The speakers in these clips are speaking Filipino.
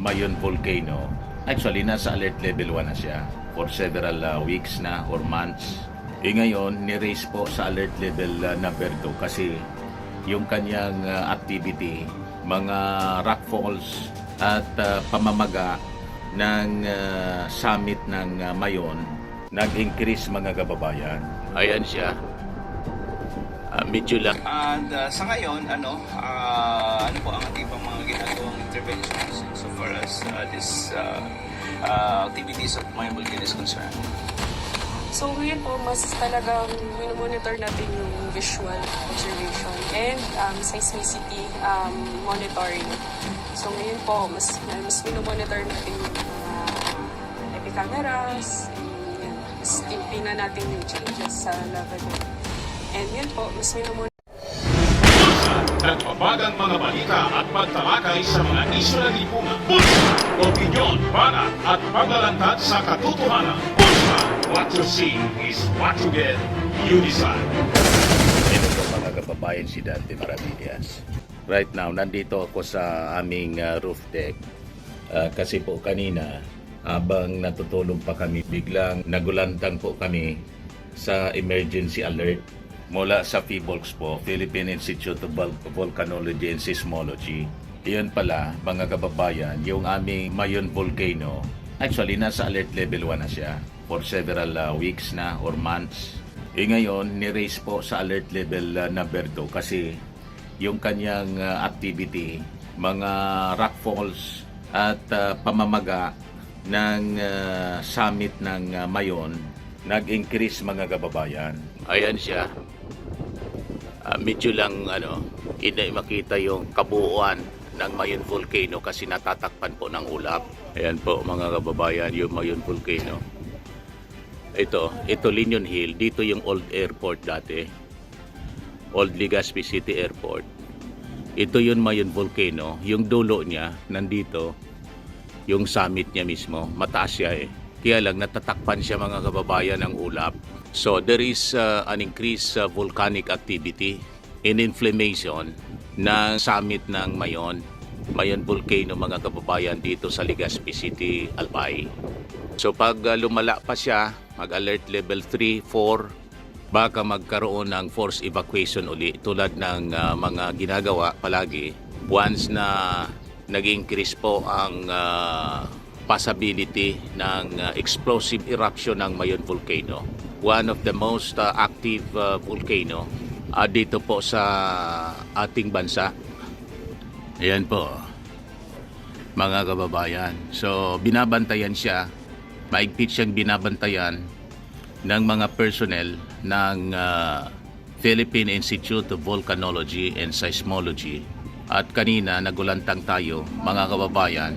Mayon volcano, actually nasa alert level 1 na siya for several weeks na or months. Ngayon, ni-raise po sa alert level number 2 kasi yung kanyang activity, mga rockfalls at pamamaga ng summit ng Mayon nag-increase mga kababayan. Ayan siya. Medyo lang. And sa ngayon, ano po ang ating pang mga ginagawang interventions so far as this activities of Mayon volcano is concerned? So ngayon po, mas talagang monitor natin yung visual observation and seismicity monitoring. So ngayon po, mas monitor natin yung mga epicameras, and mas tingnan natin yung changes sa lava dome. And yun po, mas monitor. Nagpapagang mga balita at pagtalakay sa mga isyu ng lipunan. Pulsa, opinyon, banat at paglalantad sa katotohanan. Pulsa, what you see is what you get. You decide. Ito po mga kababayan, si Dante Maravillas. Right now, nandito ako sa aming roof deck. Kasi po kanina, habang natutulog pa kami, biglang nagulantang po kami sa emergency alert mula sa PHIVOLCS po, Philippine Institute of Volcanology and Seismology. Iyon pala, mga kababayan, yung aming Mayon volcano, actually nasa alert level 1 na siya for several weeks na or months. Ngayon, ni-raise po sa alert level number 2 kasi yung kanyang activity, mga rockfalls at pamamaga ng summit ng Mayon nag-increase mga kababayan. Ayan siya. Medyo lang hindi makita yung kabuuan ng Mayon volcano kasi natatakpan po ng ulap. Ayan po mga kababayan, yung Mayon volcano. Ito Linion Hill, dito yung old airport dati. Old Legazpi City Airport. Ito yung Mayon volcano, yung dulo niya nandito, yung summit niya mismo, mataas siya Kaya lang natatakpan siya mga kababayan ng ulap. So there is an increased volcanic activity in inflammation ng summit ng Mayon volcano mga kababayan dito sa Legazpi City, Albay. So pag lumala pa siya, mag-alert level 3, 4, baka magkaroon ng forced evacuation uli tulad ng mga ginagawa palagi once na nag-increase po ang possibility ng explosive eruption ng Mayon volcano. One of the most active volcano dito po sa ating bansa. Ayan po, mga kababayan. So, binabantayan siya, maigpit siyang binabantayan ng mga personnel ng Philippine Institute of Volcanology and Seismology. At kanina, nagulantang tayo, mga kababayan,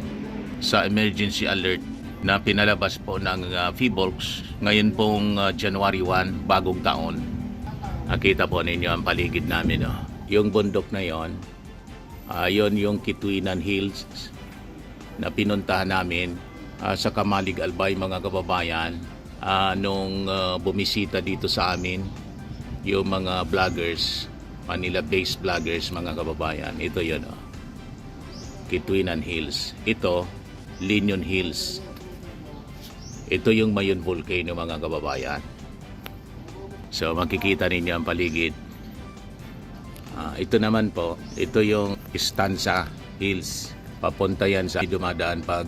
sa emergency alert na pinalabas po ng PHIVOLCS ngayon pong January 1, bagong taon. Nakita po ninyo ang paligid namin. Yung bundok na yon, yon yung Kituinan Hills na pinuntahan namin sa Kamalig, Albay mga kababayan nung bumisita dito sa amin yung mga vloggers, Manila-based vloggers mga kababayan. Ito yun. Kituinan Hills. Ito, Linion Hills. Ito yung Mayon volcano mga kababayan. So makikita ninyo ang paligid. Ito naman po, ito yung Stanza Hills. Papunta yan sa dumadaan pag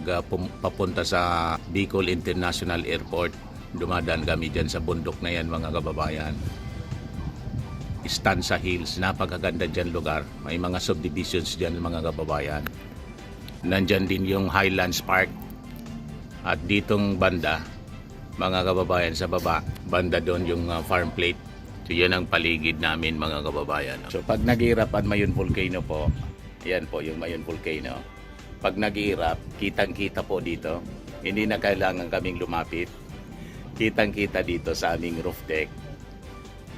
papunta sa Bicol International Airport. Dumadaan kami dyan sa bundok na yan mga kababayan. Stanza Hills, napakaganda dyan lugar. May mga subdivisions dyan mga kababayan. Nandyan din yung Highlands Park. At ditong banda, mga kababayan sa baba, banda doon yung farm plate. So yan ang paligid namin mga kababayan. So pag nag-iirap ang Mayon volcano po, yan po yung Mayon volcano. Pag nag-iirap, kitang-kita po dito. Hindi na kailangan kaming lumapit. Kitang-kita dito sa aming roof deck,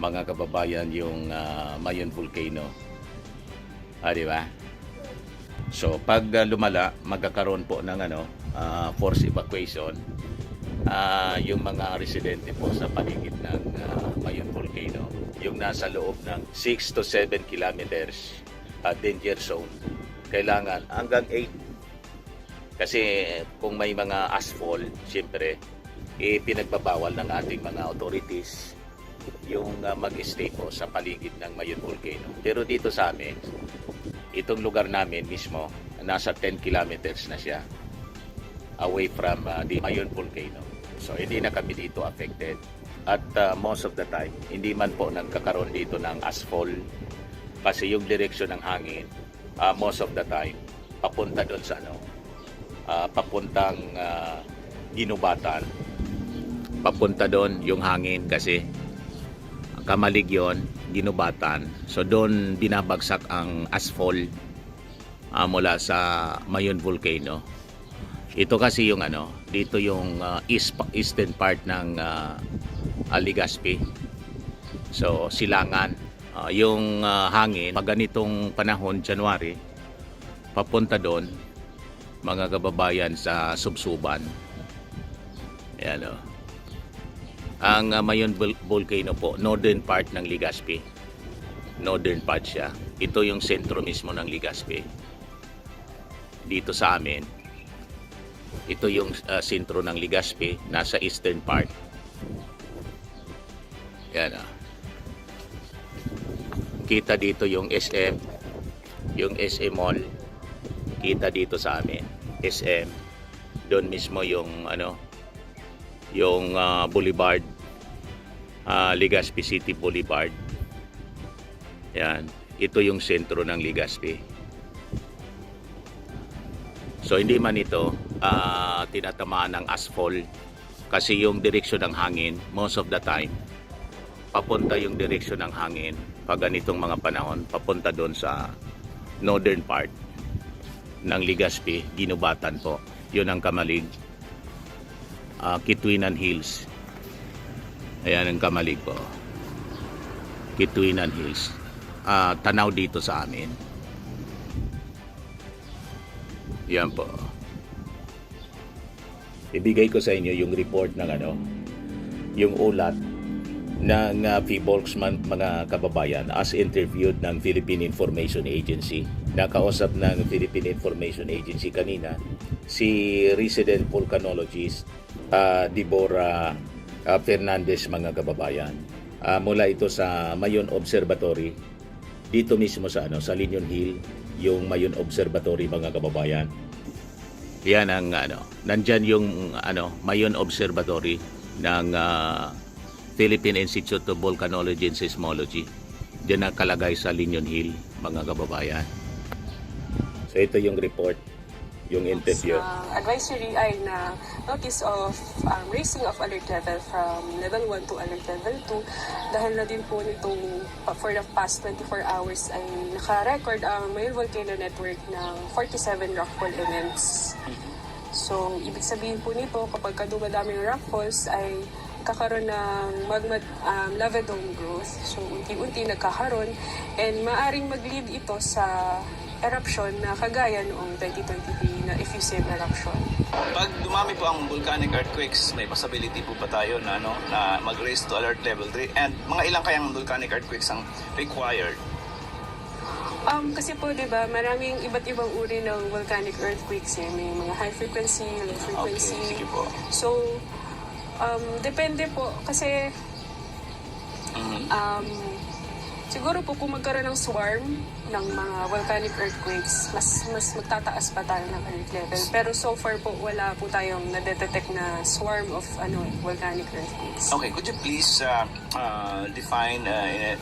mga kababayan, yung Mayon volcano. Di ba? So pag lumala, magkakaroon po ng forced evacuation yung mga residente po sa paligid ng Mayon volcano, yung nasa loob ng 6 to 7 kilometers danger zone. Kailangan hanggang 8 Kasi kung may mga asphalt, siyempre, pinagbabawal ng ating mga authorities yung mag-stay po sa paligid ng Mayon Volcano. Pero dito sa amin, itong lugar namin mismo, nasa 10 kilometers na siya away from the Mayon Volcano. So hindi na kami dito affected. At most of the time, hindi man po nagkakaroon dito ng asphalt kasi yung direksyon ng hangin, most of the time, papunta doon sa papuntang Ginubatan. Papunta doon yung hangin kasi Kamalig yon, Ginubatan. So doon binabagsak ang asphalt mula sa Mayon Volcano. Ito kasi yung dito yung eastern part ng Legazpi. So silangan yung hangin pag ganitong panahon, January, papunta doon mga kababayan sa Subsuban. Ayan o. Ang Mayon Volcano po, northern part ng Legazpi. Northern part siya. Ito yung sentro mismo ng Legazpi. Dito sa amin, ito yung sentro ng Legazpi, nasa eastern part. Yan o. Kita dito yung SM, yung SM Mall. Kita dito sa amin, SM. Doon mismo yung yung Boulevard, Legazpi City Boulevard. Yan, ito yung sentro ng Legazpi. So hindi man ito tinatamaan ng asphalt kasi yung direksyon ng hangin, most of the time, papunta yung direksyon ng hangin pag ganitong mga panahon, papunta doon sa northern part ng Legazpi, Ginubatan po. Yun ang Kamalig. Kituinan Hills. Ayan ang Kamalig po. Kituinan Hills. Tanaw dito sa amin. Yan po. Ibigay ko sa inyo yung report ng yung ulat ng PHIVOLCS mga kababayan as interviewed ng Philippine Information Agency. Nakausap ng Philippine Information Agency kanina si resident volcanologist Deborah Fernandez mga kababayan. Mula ito sa Mayon Observatory dito mismo sa Linion Hill, yung Mayon Observatory mga kababayan. Yan ang nandyan yung Mayon Observatory ng Philippine Institute of Volcanology and Seismology. Diyan nakalagay sa Linion Hill mga kababayan. So ito yung report, yung interview. Advisory ay na notice of raising of alert level from level 1 to alert level 2 dahil na din po nitong for the past 24 hours ay naka-record ang Mayon Volcano Network ng 47 rockfall events. So ibig sabihin po nito kapag dumadaming rockfalls ay kakaroon ng magma lava dome growth. So unti-unti nagkakaroon and maaring mag-lead ito sa eruption na kagaya noong 2023 na effusive eruption. Pag dumami po ang volcanic earthquakes, may possibility po ba tayo na mag-raise to alert level 3? And mga ilang kayang volcanic earthquakes ang required? Kasi po, di ba, maraming iba't ibang uri ng volcanic earthquakes. May mga high frequency, low frequency. Okay, sige po. So, depende po. Kasi, siguro po kung magkaroon ng swarm ng mga volcanic earthquakes, mas magtataas pa tayo ng alert level. Pero so far po, wala po tayong nadetect na swarm of volcanic earthquakes. Okay, could you please define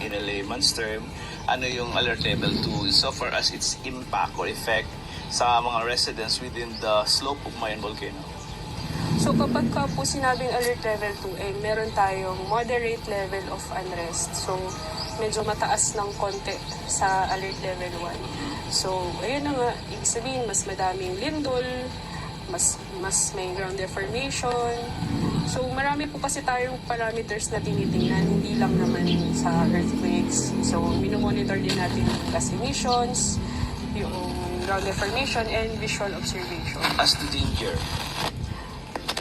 in a layman's term ano yung alert level 2 so far as its impact or effect sa mga residents within the slope of Mayon Volcano? So kapag ka po sinabing alert level 2, meron tayong moderate level of unrest. So medyo mataas ng konti sa alert level 1. So ayun na nga, ibig sabihin mas madaming lindol, mas may ground deformation. So marami po kasi tayong parameters na tinitingnan, hindi lang naman sa earthquakes. So minomonitor din natin yung gas emissions, yung ground deformation, and visual observation. As to danger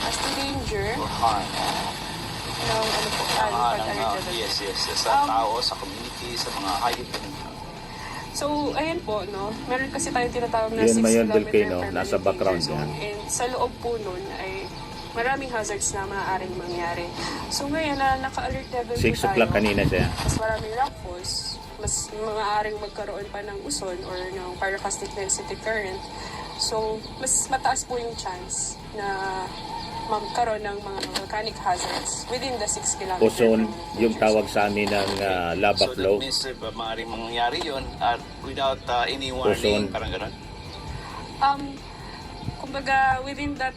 As to danger, or harm? pag alert level. Yes. Sa tao, sa community, sa mga hayop. So, ayan po, no? Meron kasi tayo tinatawag na Yun, 6 Mayon kilometer Volcano, permanent nasa background danger zone. And sa loob po nun ay maraming hazards na maaaring mangyari. So, ngayon na naka-alert level 6 po tayo. o'clock kanina siya. Mas maraming rockfalls, mas maaaring magkaroon pa ng uson or ng paracastic density current. So, mas mataas po yung chance na magkaroon ng mga volcanic hazards within the 6 kilometer. Ozone, yung tawag sa amin ng lava So flow. that means maaaring mangyari yun at without any warning, Ozone. parang gano'n? Kumbaga, within that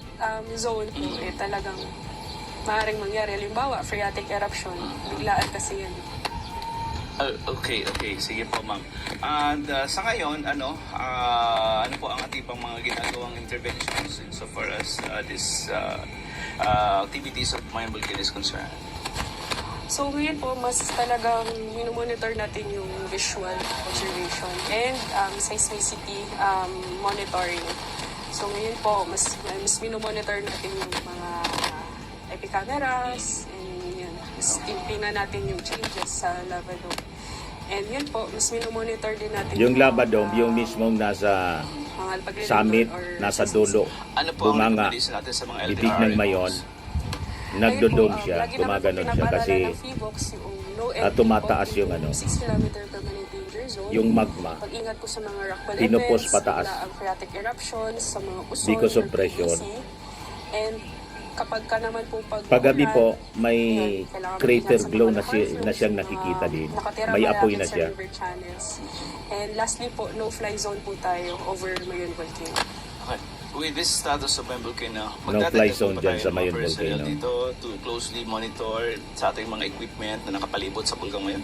zone po, talagang maaaring mangyari. Halimbawa, phreatic eruption, biglaan kasi yan. Okay. Sige po, ma'am. And sa ngayon, ano po ang ating pang mga ginagawang interventions insofar as this activities of Mayon Volcano is concerned? So ngayon po, mas talagang minomonitor natin yung visual observation and seismicity monitoring. So ngayon po, mas minomonitor natin yung mga IP cameras and yun, mas tingnan natin yung changes sa lava dome. And yun po, mas minomonitor din natin Yung lava dome, yung mismong nasa mga paglinundod summit, or nasa seismicity. dulo, Ano po ang bumanga, recommendation natin sa mga LTR? bibig ng Mayon, nagdodome siya, Lagi naman po gumaganon siya pinapaalala kasi ng PHIVOLCS yung low entry tumataas po, yung ano, 6 kilometer permanent danger zone. yung magma. Pag-ingat po sa mga rockfall Pinupos events, pataas. ang phreatic eruptions, sa mga uson, Because of or pressure. PVC. And kapag ka naman po Paggabi umulan, po, may yan, kailangan crater mag-ingat sa glow mga na, curfews, na siyang mga nakikita din. nakatira May apoy malapit na sa siya. river channels. And lastly po, no-fly zone po tayo over Mayon Volcano. Okay. With this status of Mayon Volcano, No-fly magdadagdag zone po ba dyan tayo sa ng mga Mayon personnel Volcano. dito to closely monitor sa ating mga equipment na nakapalibot sa Bulgang Mayon?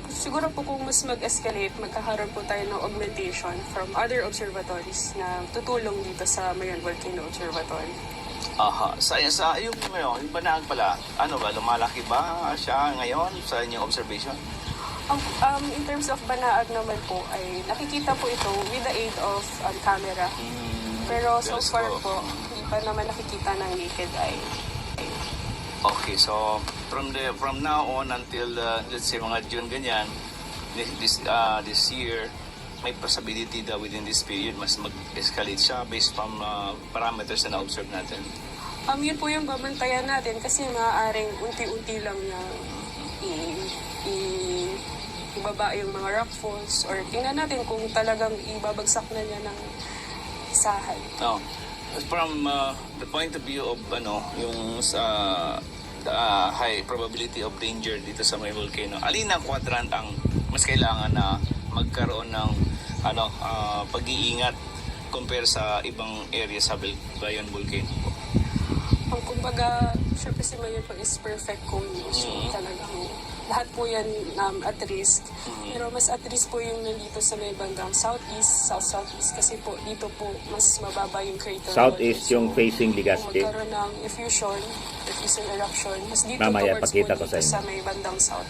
Siguro po kung mas mag-escalate, magkakaroon po tayo ng augmentation from other observatories na tutulong dito sa Mayon Volcano Observatory. Aha. Sa yung ngayon, yung Banaag pala, ano ba, lumalaki ba siya ngayon sa inyong observation? In terms of Banaag naman po, ay nakikita po ito with the aid of camera. Pero so far telescope. po, hindi pa naman nakikita ng naked eye. Okay, so from now on until let's say mga June ganyan, this year, may possibility that within this period mas mag-escalate siya based from parameters na na-observe natin. Yun po yung babantayan natin kasi maaaring unti-unti lang na ibaba yung mga rockfalls or tingnan natin kung talagang ibabagsak na niya ng isahan. No. From the point of view of yung high probability of danger dito sa Mayon Volcano, alin ang quadrant ang mas kailangan na magkaroon ng pag-iingat compare sa ibang area sa Mayon Volcano? Kumbaga, syempre si Mayon po is perfect cone. So talagang lahat po yan at risk. Pero mas at risk po yung nandito sa may bandang southeast, south-southeast kasi po dito po mas mababa yung crater. Southeast volume. yung So, facing kung Legazpi. magkaroon ng diffusion eruption, mas dito Mamaya, towards pakita po ko sa dito inyo. sa may bandang south,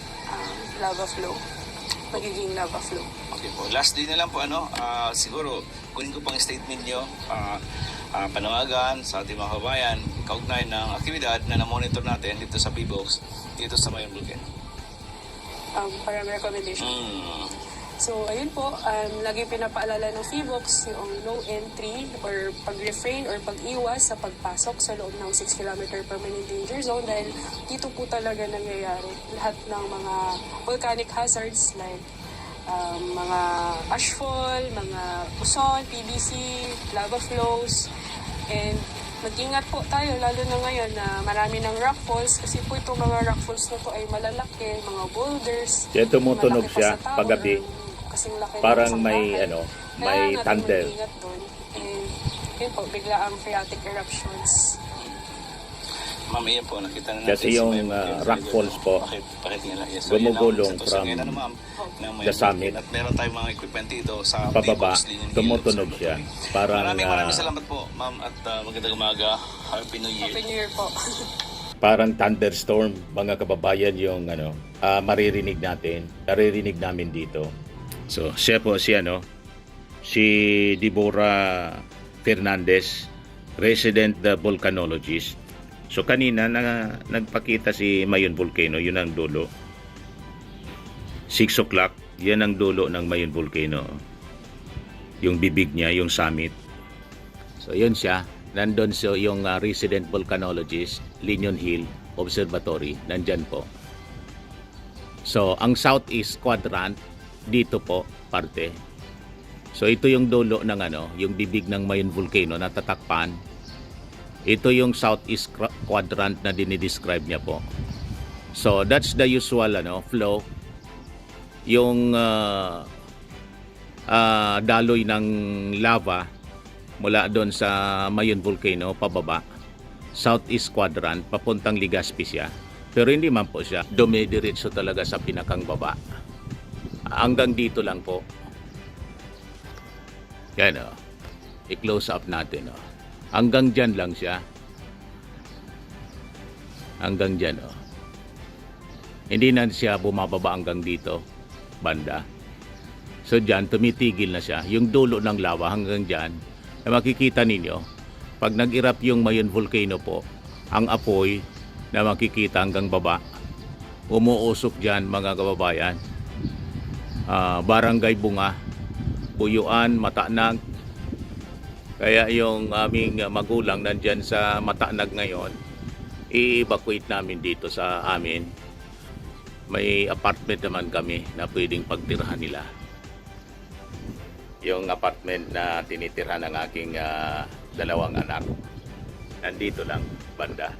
lava flow. Magiging lava flow. Okay po. Lastly na lang po, siguro, kunin ko pang statement nyo, panawagan sa ating mga kabayan, kaugnay ng aktibidad na na-monitor natin dito sa PHIVOLCS, dito sa Mayon Volcano. Para may recommendation. So, ayun po, lagi pinapaalala ng PHIVOLCS yung low entry or pag-refrain or pag-iwas sa pagpasok sa loob ng 6 km permanent danger zone dahil dito po talaga nangyayari lahat ng mga volcanic hazards like mga ashfall, mga uson, PVC, lava flows, and mag-ingat po tayo lalo na ngayon na marami ng rockfalls kasi po itong mga rockfalls na to ay malalaki, mga boulders. Kaya tumutunog malaki pa siya sa tower, paggabi. kasing laki ng Parang isang may bahay. may Kaya natin thunder. mag-ingat doon. And yun po, bigla ang phreatic eruptions. Ma'am, iyan po, nakita na natin. Kasi yung sa Mayon rock Volcano. falls po, Bakit nga lang. Yes. gumugulong yun ang from ngayon, ma'am, ng Mayon the summit. Volcano. At meron tayong mga equipment dito sa Pababa, PHIVOLCS Linyong Hill tumutunog siya. Observatory. Parang Maraming salamat po, ma'am, at magandang umaga. Happy New Year. Happy New Year po. parang thunderstorm, mga kababayan, yung maririnig naririnig namin dito. So, siya po si Deborah Fernandez, resident volcanologist. So, kanina nagpakita si Mayon Volcano, yun ang dulo. 6 o'clock, Yan ang dulo ng Mayon Volcano. Yung bibig niya, yung summit. So yun siya. Nandun so yung resident volcanologist, Linion Hill Observatory, nandyan po. So ang southeast quadrant, dito po, parte. So ito yung dulo ng yung bibig ng Mayon Volcano na tatakpan. Ito yung southeast quadrant na dinidescribe niya po. So that's the usual flow. Yung daloy ng lava mula doon sa Mayon Volcano pababa, southeast quadrant papuntang Legazpi siya. Pero hindi man po siya dumidiretso talaga sa pinakang baba. Hanggang dito lang po. Yan i-close up natin Hanggang dyan lang siya. Hanggang dyan Hindi na siya bumababa hanggang dito banda. So dyan tumitigil na siya. Yung dulo ng lava hanggang dyan. Na makikita ninyo pag nag-erupt yung Mayon Volcano po, ang apoy na makikita hanggang baba, umuusok dyan mga kababayan. Barangay Bunga, Buyuan, Matanag. Kaya yung aming magulang nandyan sa Matanag ngayon, i-evacuate namin dito sa amin. May apartment naman kami na pwedeng pagtirahan nila. Yung apartment na tinitirhan ng aking dalawang anak, nandito lang banda.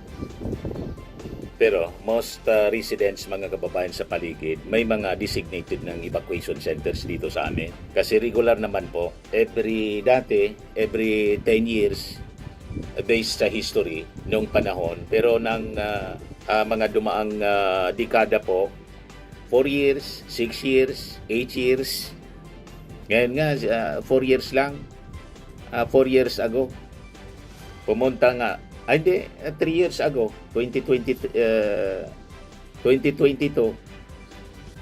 Pero most residents, mga kababayan sa paligid, may mga designated ng evacuation centers dito sa amin. Kasi regular naman po, every 10 years, based sa history nung panahon. Pero ng mga dumaang dekada po, 4 years, 6 years, 8 years. Ngayon nga, 4 years lang. 4 years ago. Pumunta nga, 3 years ago, 2022,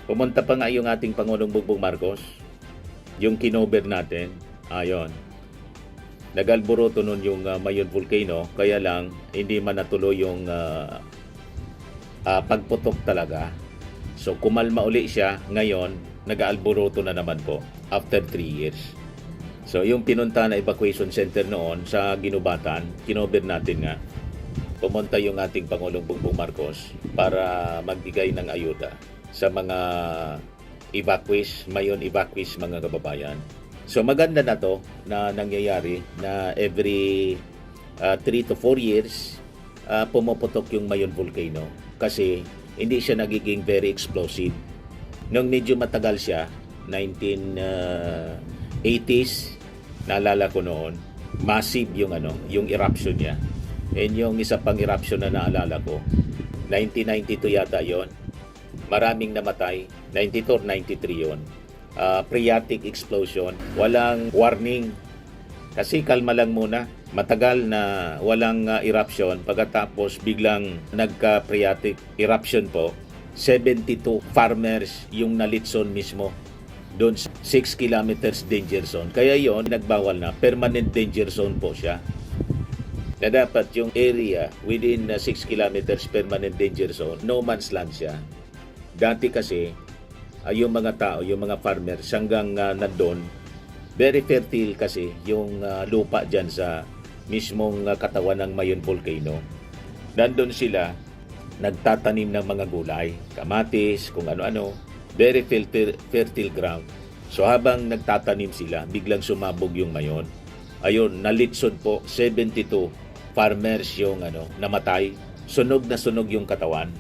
pumunta pa nga yung ating Pangulong Bongbong Marcos, yung kinover natin, ayon. Nag-alboroto nun yung Mayon Volcano, kaya lang hindi man natuloy yung pagputok talaga. So kumalma uli siya, ngayon nag-alboroto na naman po after 3 years. So yung pinunta na evacuation center noon sa Ginubatan, kinover natin nga. Pumunta yung ating Pangulong Bongbong Marcos para magbigay ng ayuda sa mga Mayon evacuees mga kababayan. So maganda na to na nangyayari na every 3 to 4 years pumuputok yung Mayon Volcano kasi hindi siya nagiging very explosive. Nung medyo matagal siya, 1980s, naalala ko noon, massive yung eruption niya. And yung isa pang eruption na naalala ko, 1992 yata yon. Maraming namatay, 92 or 93 yon. Phreatic explosion, walang warning. Kasi kalma lang muna, matagal na walang eruption, pagkatapos biglang nagka-phreatic eruption po. 72 farmers yung nalitson mismo doon 6 kilometers danger zone. Kaya yon nagbawal na, permanent danger zone po siya. Na dapat yung area within 6 kilometers permanent danger zone, no man's land siya. Dati kasi yung mga tao, yung mga farmers hanggang nandun, very fertile kasi yung lupa dyan sa mismong katawan ng Mayon Volcano. Nandun sila nagtatanim ng mga gulay, kamatis, kung ano-ano, very fertile ground. So habang nagtatanim sila, biglang sumabog yung Mayon. Ayun, nalitsod po 72 farmers yung namatay. Sunog na sunog yung katawan.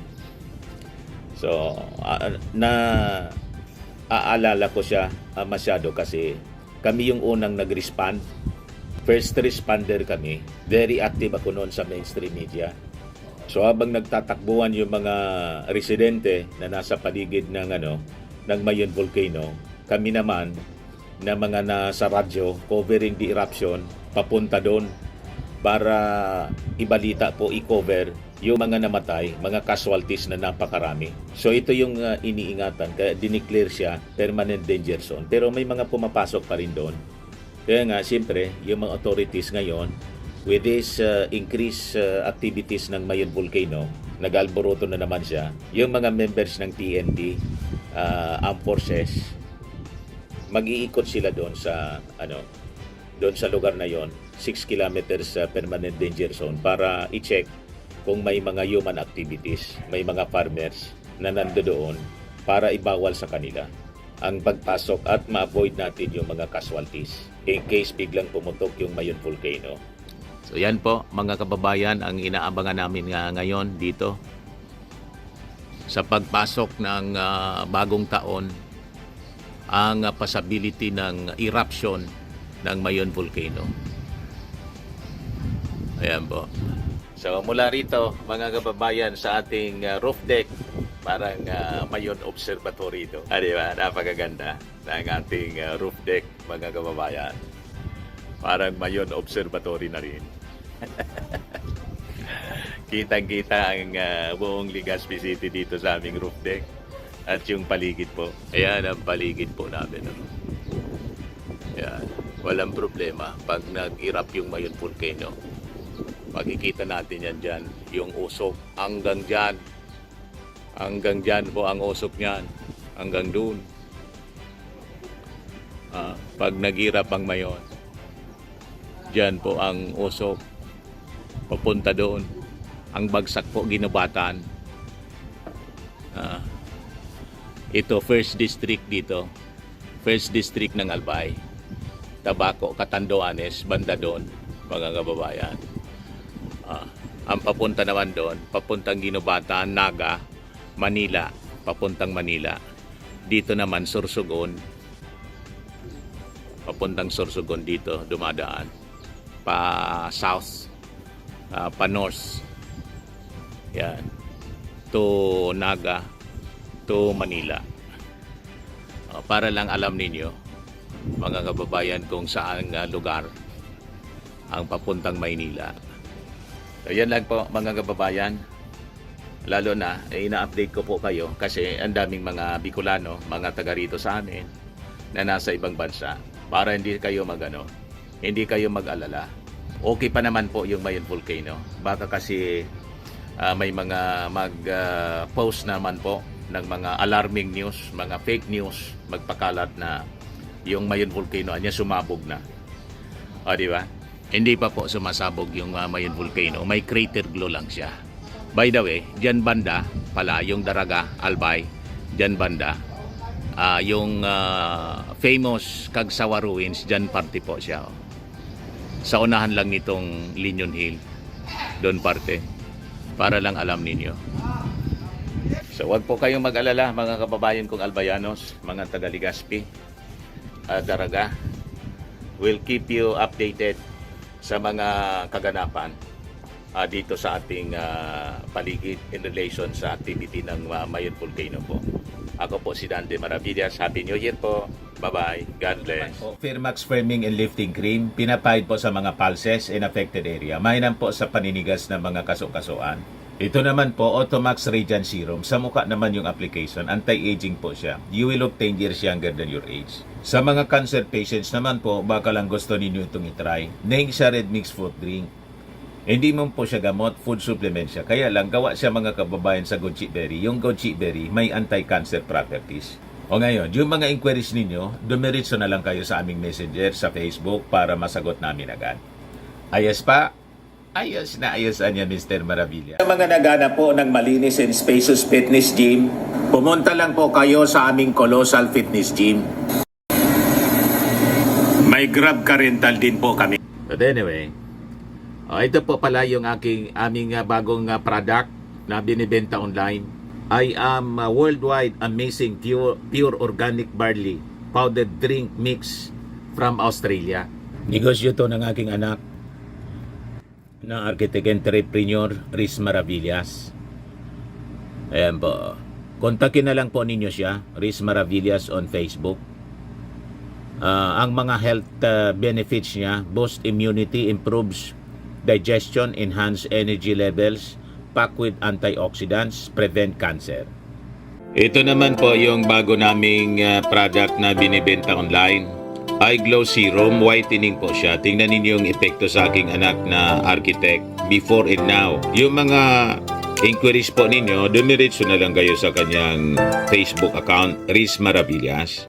So aalala ko siya masyado kasi kami yung unang nag-respond. First responder kami. Very active ako noon sa mainstream media. So habang nagtatakbuhan yung mga residente na nasa paligid ng Mayon Volcano, kami naman na mga nasa radyo covering the eruption papunta doon para ibalita po, i-cover yung mga namatay, mga casualties na napakarami. So ito yung iniingatan, kaya dineclare siya permanent danger zone. Pero may mga pumapasok pa rin doon. Kaya nga siyempre yung mga authorities ngayon, with this increased activities ng Mayon Volcano, nag-alboroto na naman siya. Yung mga members ng TNT, Armed Forces, mag-iikot sila doon sa doon sa lugar na yon, 6 kilometers sa permanent danger zone para i-check kung may mga human activities, may mga farmers na nandoon para ibawal sa kanila ang pagpasok at ma-avoid natin yung mga casualties in case biglang pumutok yung Mayon volcano. So yan po mga kababayan ang inaabangan namin ngayon dito sa pagpasok ng bagong taon, ang possibility ng eruption ng Mayon volcano. Ayan po. So mula rito mga kababayan sa ating roof deck, parang Mayon Observatory ito. Di ba? Napakaganda ng ating roof deck mga kababayan. Parang Mayon Observatory na rin. Kitang-kita ang buong Legazpi City dito sa aming roof deck at yung paligid po. Ayan ang paligid po namin. Ayan. Walang problema pag nag-erupt yung Mayon volcano. Makikita natin yan dyan, yung usok hanggang dyan. Hanggang dyan po ang usok niyan. Hanggang dun. Pag nag-erupt ang Mayon, dyan po ang usok. Papunta doon. Ang bagsak po ginubatan. Ito, first district dito. First district ng Albay. Tabaco, Catanduanes, banda doon, mga kababayan. Ang papunta naman doon, papuntang Ginubatan, Naga, Manila, papuntang Manila. Dito naman, Sorsogon. Papuntang Sorsogon dito, dumadaan. Pa south, pa north. Yan. To Naga, to Manila. Para lang alam ninyo, mga kababayan, kung saan lugar ang papuntang Maynila. So yan lang po mga kababayan. Lalo na, ina-update ko po kayo kasi ang daming mga Bicolano, mga taga rito sa amin na nasa ibang bansa, para hindi kayo mag-alala. Okay pa naman po yung Mayon volcano. Baka kasi may mga mag-post naman po ng mga alarming news, mga fake news, magpakalat na yung Mayon volcano niya sumabog na. Di ba? Hindi pa po sumasabog yung Mayon volcano. May crater glow lang siya. By the way, dyan banda pala yung Daraga, Albay, dyan banda. Yung famous Kagsawa Ruins, dyan parte po siya. Sa unahan lang nitong Linyon Hill, doon parte. Para lang alam ninyo. So wag po kayong mag-alala mga kababayan kong Albayanos, mga taga Legazpi, Daraga. We'll keep you updated sa mga kaganapan dito sa ating paligid in relation sa activity ng Mayon volcano po. Ako po si Dante Maravillas. Happy New Year po. Bye-bye. God bless. Firmax Firming and Lifting Cream, pinapahid po sa mga pulses in affected area. Mainam po sa paninigas ng mga kaso-kasuan. Ito naman po, Automax Radiant Serum. Sa mukha naman yung application, anti-aging po siya. You will look 10 years younger than your age. Sa mga cancer patients naman po, baka lang gusto ninyo itong itry. Neng siya red mixed fruit drink. Hindi mo po siya gamot, food supplement siya. Kaya lang, gawa siya mga kababayan sa goji berry. Yung goji berry, may anti-cancer properties. O ngayon, yung mga inquiries ninyo, dumiritso na lang kayo sa aming messenger sa Facebook para masagot namin agad. Ayos pa? Ayos na ayos niya, Mr. Maravilla. Sa mga naghanap po ng malinis and spacious fitness gym, pumunta lang po kayo sa aming Colossal Fitness Gym. May Grab car rental din po kami. But anyway, ito po pala yung aming bagong product na binibenta online. I am worldwide amazing pure organic barley powdered drink mix from Australia. Negosyo to ng aking anak na architect entrepreneur Riz Maravillas. Ayan po. Kontakin na lang po ninyo siya, Riz Maravillas on Facebook. Ang mga health benefits niya, boost immunity, improves digestion, enhance energy levels, packed with antioxidants, prevent cancer. Ito naman po yung bago naming product na binibenta online. Eye Glow Serum, whitening po siya. Tingnan ninyo yung epekto sa aking anak na architect before and now. Yung mga inquiries po ninyo, dumiretso na lang kayo sa kanyang Facebook account, Riz Maravillas.